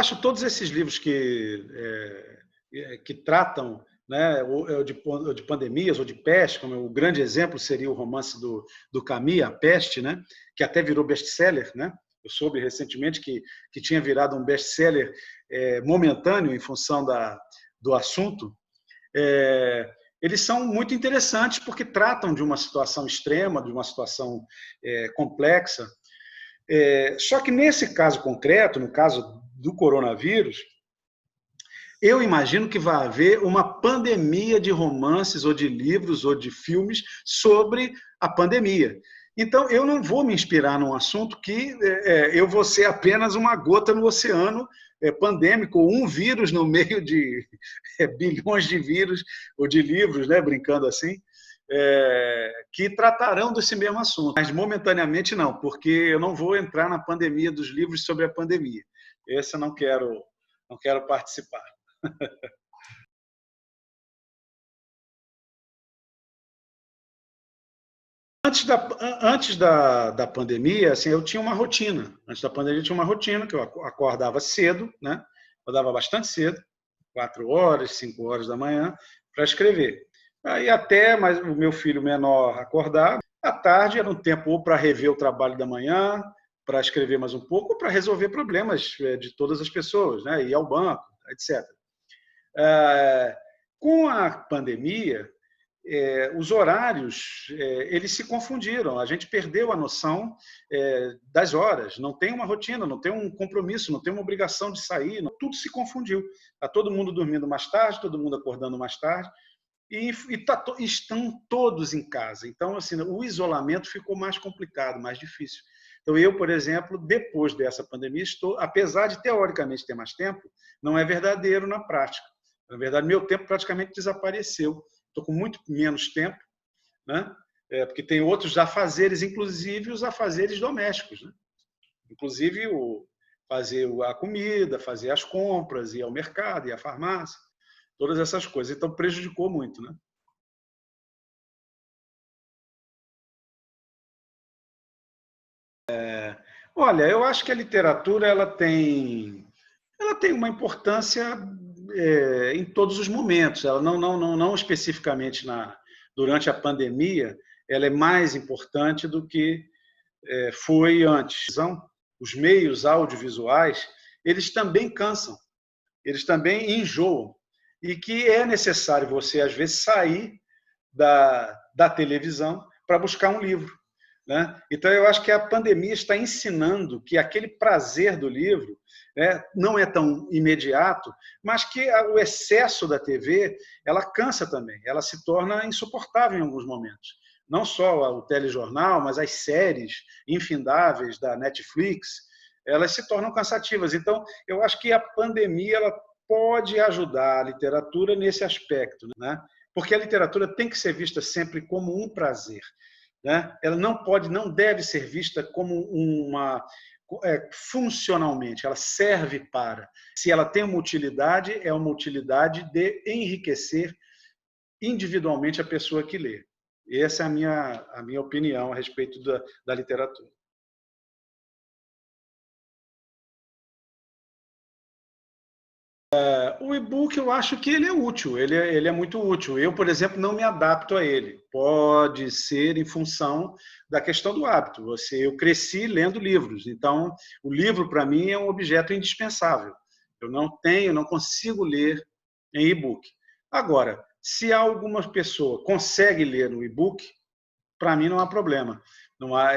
acho todos esses livros que tratam, né, de pandemias ou de peste, como o grande exemplo seria o romance do Camus, A Peste, né, que até virou best-seller, né? Eu soube recentemente que tinha virado um best-seller momentâneo em função do assunto. Eles são muito interessantes porque tratam de uma situação extrema, de uma situação complexa. Só que nesse caso concreto, no caso do coronavírus, eu imagino que vai haver uma pandemia de romances ou de livros ou de filmes sobre a pandemia. Então, eu não vou me inspirar num assunto que eu vou ser apenas uma gota no oceano pandêmico, um vírus no meio de bilhões de vírus ou de livros, né, brincando assim, que tratarão desse mesmo assunto. Mas, momentaneamente, não, porque eu não vou entrar na pandemia dos livros sobre a pandemia. Esse eu não quero participar. Antes da pandemia, assim, eu tinha uma rotina. Antes da pandemia, eu tinha uma rotina que eu acordava cedo, né? Acordava bastante cedo, 4 horas, 5 horas da manhã, para escrever. Aí até mais o meu filho menor acordar, à tarde era um tempo ou para rever o trabalho da manhã, para escrever mais um pouco, ou para resolver problemas de todas as pessoas, né? Ir ao banco, etc. Com a pandemia, os horários eles se confundiram, a gente perdeu a noção das horas, não tem uma rotina, não tem um compromisso, não tem uma obrigação de sair, tudo se confundiu. Está todo mundo dormindo mais tarde, todo mundo acordando mais tarde, estão todos em casa. Então, assim, o isolamento ficou mais complicado, mais difícil. Então, eu, por exemplo, depois dessa pandemia, apesar de teoricamente ter mais tempo, não é verdadeiro na prática. Na verdade, meu tempo praticamente desapareceu. Estou com muito menos tempo, né? Porque tem outros afazeres, inclusive os afazeres domésticos, né? Inclusive fazer a comida, fazer as compras, ir ao mercado, ir à farmácia, todas essas coisas. Então, prejudicou muito, né? Olha, eu acho que a literatura ela tem uma importância em todos os momentos. Ela não especificamente durante a pandemia, ela é mais importante do que foi antes. Os meios audiovisuais, eles também cansam, eles também enjoam, e que é necessário você, às vezes, sair da televisão para buscar um livro, né? Então, eu acho que a pandemia está ensinando que aquele prazer do livro, né, não é tão imediato, mas que o excesso da TV ela cansa também, ela se torna insuportável em alguns momentos. Não só o telejornal, mas as séries infindáveis da Netflix, elas se tornam cansativas. Então, eu acho que a pandemia ela pode ajudar a literatura nesse aspecto, né? Porque a literatura tem que ser vista sempre como um prazer, né? Ela não deve ser vista como funcionalmente, ela serve para. Se ela tem uma utilidade, é uma utilidade de enriquecer individualmente a pessoa que lê. Essa é a minha opinião a respeito da literatura. O e-book, eu acho que ele é útil, ele é muito útil. Eu, por exemplo, não me adapto a ele. Pode ser em função da questão do hábito. Eu cresci lendo livros, então o livro, para mim, é um objeto indispensável. Eu não consigo ler em e-book. Agora, se alguma pessoa consegue ler no e-book, para mim não há problema. Não há,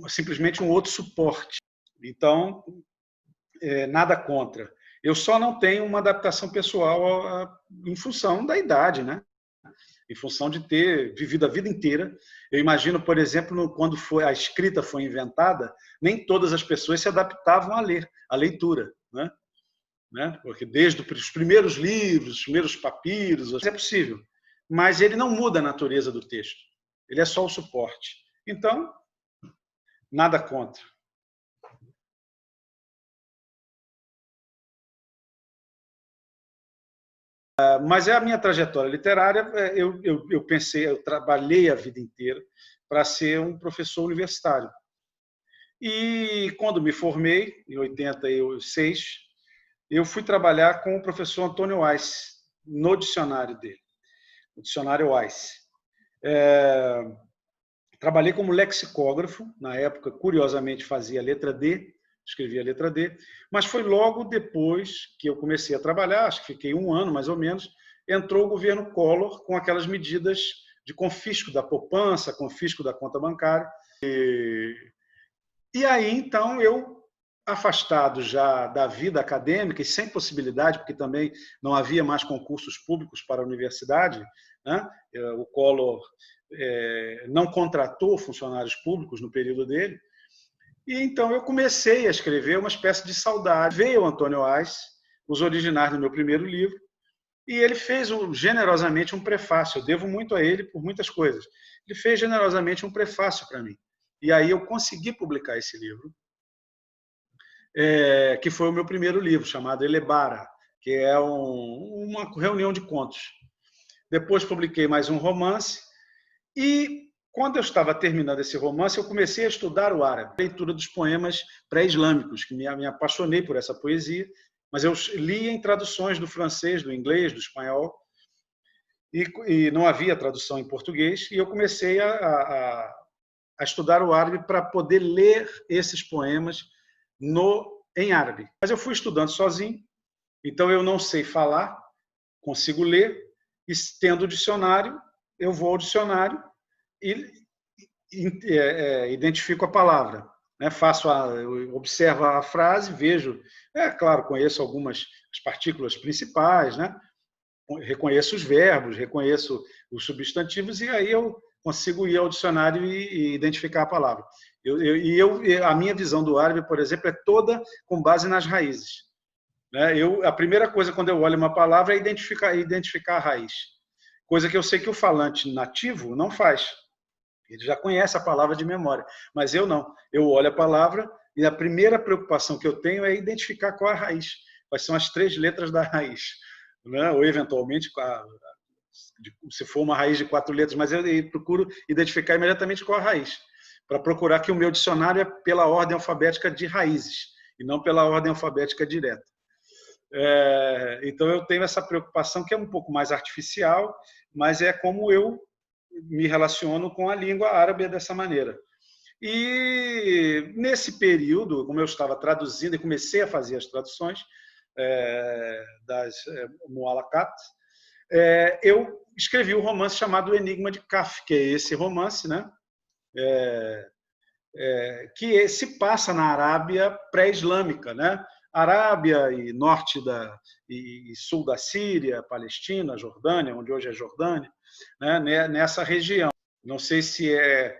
simplesmente um outro suporte. Então, nada contra. Eu só não tenho uma adaptação pessoal em função da idade, né? Em função de ter vivido a vida inteira. Eu imagino, por exemplo, quando a escrita foi inventada, nem todas as pessoas se adaptavam a ler, a leitura, né? Porque desde os primeiros livros, os primeiros papiros, é possível. Mas ele não muda a natureza do texto. Ele é só o suporte. Então, nada contra. Mas é a minha trajetória literária. Eu pensei, eu trabalhei a vida inteira para ser um professor universitário. E quando me formei, em 86, eu fui trabalhar com o professor Antônio Weiss, no dicionário dele, o dicionário Weiss. Trabalhei como lexicógrafo, na época, curiosamente, fazia letra D, escrevia letra D, mas foi logo depois que eu comecei a trabalhar, acho que fiquei 1 ano mais ou menos, entrou o governo Collor com aquelas medidas de confisco da poupança, confisco da conta bancária. E aí, então, eu, afastado já da vida acadêmica e sem possibilidade, porque também não havia mais concursos públicos para a universidade, né? O Collor não contratou funcionários públicos no período dele, e então eu comecei a escrever uma espécie de saudade. Veio o Antônio Weiss, os originais do meu primeiro livro, e ele fez generosamente um prefácio. Eu devo muito a ele por muitas coisas. Ele fez generosamente um prefácio para mim. E aí eu consegui publicar esse livro, que foi o meu primeiro livro, chamado Elebara, que é uma reunião de contos. Depois publiquei mais um romance, e quando eu estava terminando esse romance, eu comecei a estudar o árabe, a leitura dos poemas pré-islâmicos, que me apaixonei por essa poesia, mas eu li em traduções do francês, do inglês, do espanhol, e não havia tradução em português, e eu comecei a estudar o árabe para poder ler esses poemas em árabe. Mas eu fui estudando sozinho, então eu não sei falar, consigo ler, e tendo o dicionário, eu vou ao dicionário e identifico a palavra. Né? Observo a frase, vejo, claro, conheço algumas as partículas principais, né? Reconheço os verbos, reconheço os substantivos, e aí eu consigo ir ao dicionário e identificar a palavra. A minha visão do árabe, por exemplo, é toda com base nas raízes. Né? A primeira coisa quando eu olho uma palavra é identificar a raiz. Coisa que eu sei que o falante nativo não faz. Ele já conhece a palavra de memória, mas eu não. Eu olho a palavra e a primeira preocupação que eu tenho é identificar qual é a raiz, quais são as 3 letras da raiz. Né? Ou, eventualmente, se for uma raiz de 4 letras, mas eu procuro identificar imediatamente qual é a raiz, para procurar que o meu dicionário é pela ordem alfabética de raízes, e não pela ordem alfabética direta. Então, eu tenho essa preocupação que é um pouco mais artificial, mas é como eu me relaciono com a língua árabe dessa maneira. E, nesse período, como eu estava traduzindo e comecei a fazer as traduções das Mu'allaqat, eu escrevi um romance chamado O Enigma de Kaf, que é esse romance, né? Que se passa na Arábia pré-islâmica, né? Arábia e norte e sul da Síria, Palestina, Jordânia, onde hoje é Jordânia, né? Nessa região. Não sei se é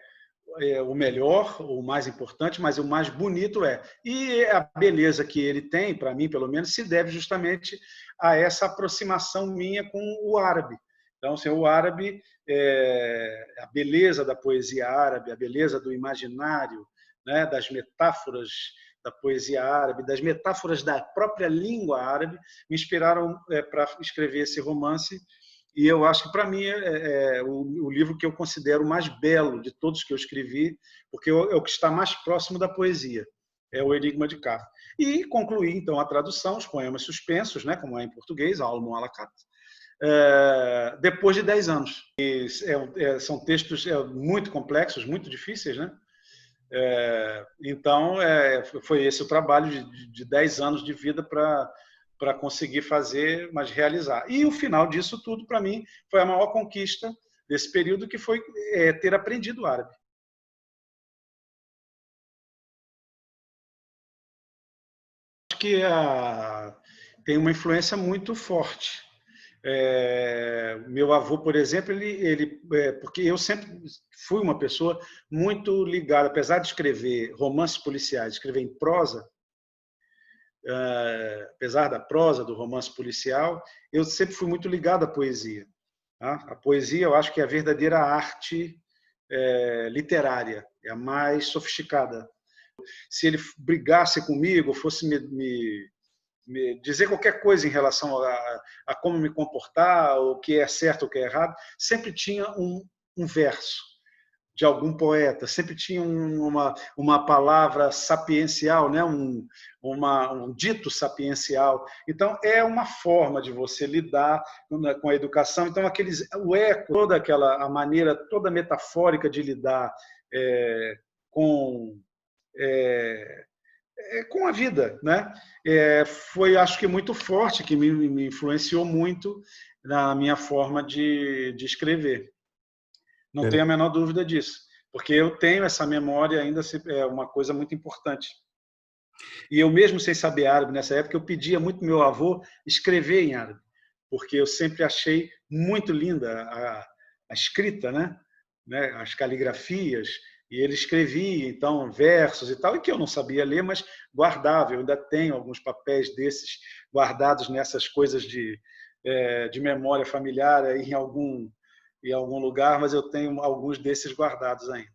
o melhor, o mais importante, mas o mais bonito é. E a beleza que ele tem, para mim, pelo menos, se deve justamente a essa aproximação minha com o árabe. Então, assim, o árabe, a beleza da poesia árabe, a beleza do imaginário, né, das metáforas da poesia árabe, das metáforas da própria língua árabe, me inspiraram para escrever esse romance. E eu acho que, para mim, é o livro que eu considero mais belo de todos que eu escrevi, porque é o que está mais próximo da poesia, é o Enigma de Kaf. E concluí, então, a tradução, os poemas suspensos, né, como é em português, a Al-Mu'allaqat, depois de 10 anos. São textos muito complexos, muito difíceis, né? Então, foi esse o trabalho de 10 anos de vida para conseguir fazer, mas realizar. E o final disso tudo, para mim, foi a maior conquista desse período, que foi ter aprendido árabe. Acho que tem uma influência muito forte. Meu avô, por exemplo, porque eu sempre fui uma pessoa muito ligada, apesar de escrever romances policiais, escrever em prosa, apesar da prosa, do romance policial, eu sempre fui muito ligado à poesia. Tá? A poesia, eu acho que é a verdadeira arte literária, é a mais sofisticada. Se ele brigasse comigo, fosse me dizer qualquer coisa em relação a como me comportar, o que é certo, o que é errado, sempre tinha um verso de algum poeta, sempre tinha uma palavra sapiencial, né? Um dito sapiencial. Então, é uma forma de você lidar com a educação. Então, o eco, toda a maneira toda metafórica de lidar com, com a vida, né? Foi, acho que, muito forte, que me influenciou muito na minha forma de escrever. Não tenho a menor dúvida disso, porque eu tenho essa memória ainda, é uma coisa muito importante. E eu mesmo sem saber árabe nessa época, eu pedia muito meu avô escrever em árabe, porque eu sempre achei muito linda a escrita, né? As caligrafias, e ele escrevia então versos e tal, e que eu não sabia ler, mas guardava. Eu ainda tenho alguns papéis desses guardados nessas coisas de memória familiar aí em algum lugar, mas eu tenho alguns desses guardados ainda.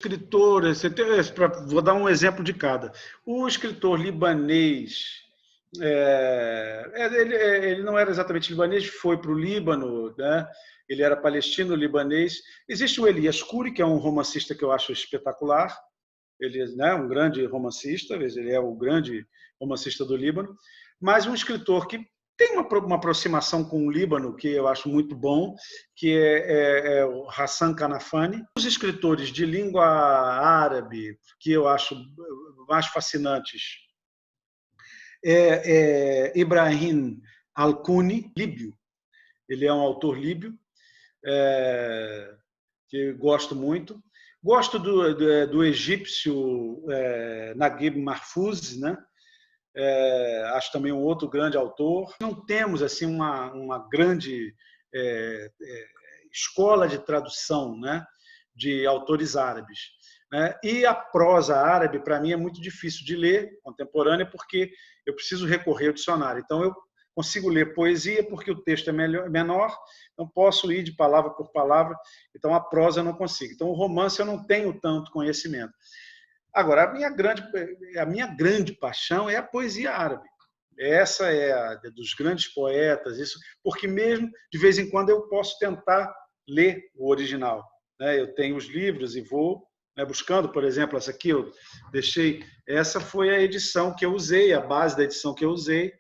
Escritores, vou dar um exemplo de cada. O escritor libanês, ele não era exatamente libanês, foi para o Líbano, né? Ele era palestino-libanês. Existe o Elias Khoury, que é um romancista que eu acho espetacular. Ele é um grande romancista, ele é o grande romancista do Líbano, mas um escritor que tem uma aproximação com o Líbano, que eu acho muito bom, que é o Hassan Kanafani. Os escritores de língua árabe, que eu acho mais fascinantes, Ibrahim Al-Kuni, líbio. Ele é um autor líbio, que gosto muito. Gosto do egípcio Naguib Mahfouz, né? Acho também um outro grande autor. Não temos assim uma grande escola de tradução, né, de autores árabes, né? E a prosa árabe, para mim, é muito difícil de ler, contemporânea, porque eu preciso recorrer ao dicionário. Então, eu consigo ler poesia porque o texto é menor, então posso ir de palavra por palavra, então a prosa eu não consigo. Então, o romance eu não tenho tanto conhecimento. Agora, a minha grande paixão é a poesia árabe. Essa é a dos grandes poetas, isso, porque mesmo de vez em quando eu posso tentar ler o original, né? Eu tenho os livros e vou, né, buscando, por exemplo, essa aqui eu deixei, essa foi a edição que eu usei, a base da edição que eu usei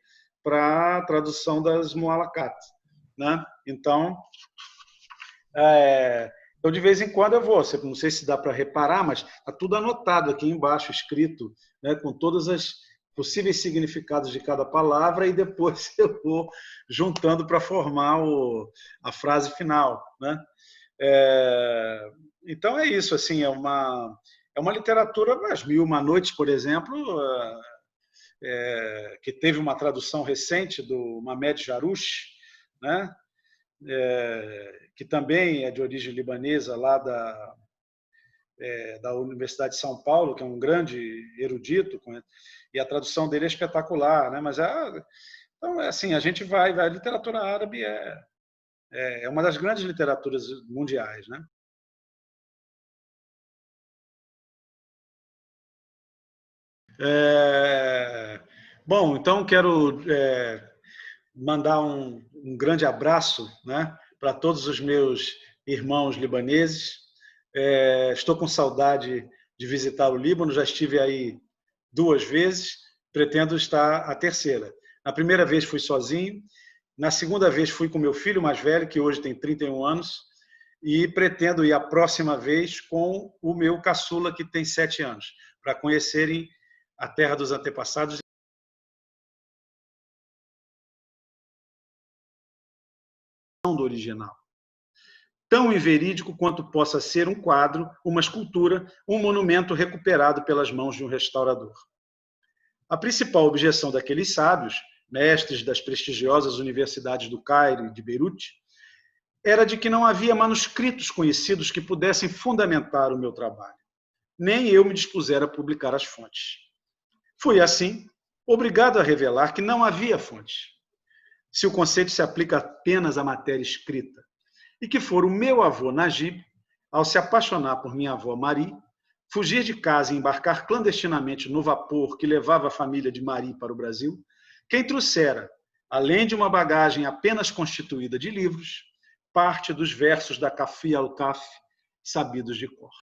para a tradução das Mu'allaqat, né? Então, então, de vez em quando eu vou, não sei se dá para reparar, mas está tudo anotado aqui embaixo, escrito, né, com todos os possíveis significados de cada palavra, e depois eu vou juntando para formar a frase final, né? Então é isso, assim, é uma literatura, As Mil e Uma Noites, por exemplo, que teve uma tradução recente do Mamed Jarouche, né? Que também é de origem libanesa, lá da Universidade de São Paulo, que é um grande erudito, e a tradução dele é espetacular, né? Mas então, assim, a gente vai, a literatura árabe é uma das grandes literaturas mundiais, né? Bom, então quero mandar um grande abraço, né, para todos os meus irmãos libaneses. Estou com saudade de visitar o Líbano, já estive aí 2 vezes, pretendo estar a terceira. Na primeira vez fui sozinho, na segunda vez fui com meu filho mais velho, que hoje tem 31 anos, e pretendo ir a próxima vez com o meu caçula, que tem 7 anos, para conhecerem a terra dos antepassados. Do original. Tão inverídico quanto possa ser um quadro, uma escultura, um monumento recuperado pelas mãos de um restaurador. A principal objeção daqueles sábios, mestres das prestigiosas universidades do Cairo e de Beirute, era de que não havia manuscritos conhecidos que pudessem fundamentar o meu trabalho. Nem eu me dispusera a publicar as fontes. Fui, assim, obrigado a revelar que não havia fontes, se o conceito se aplica apenas à matéria escrita, e que for o meu avô Najib, ao se apaixonar por minha avó Marie, fugir de casa e embarcar clandestinamente no vapor que levava a família de Marie para o Brasil, quem trouxera além de uma bagagem apenas constituída de livros, parte dos versos da Kafia al-Kaf sabidos de cor.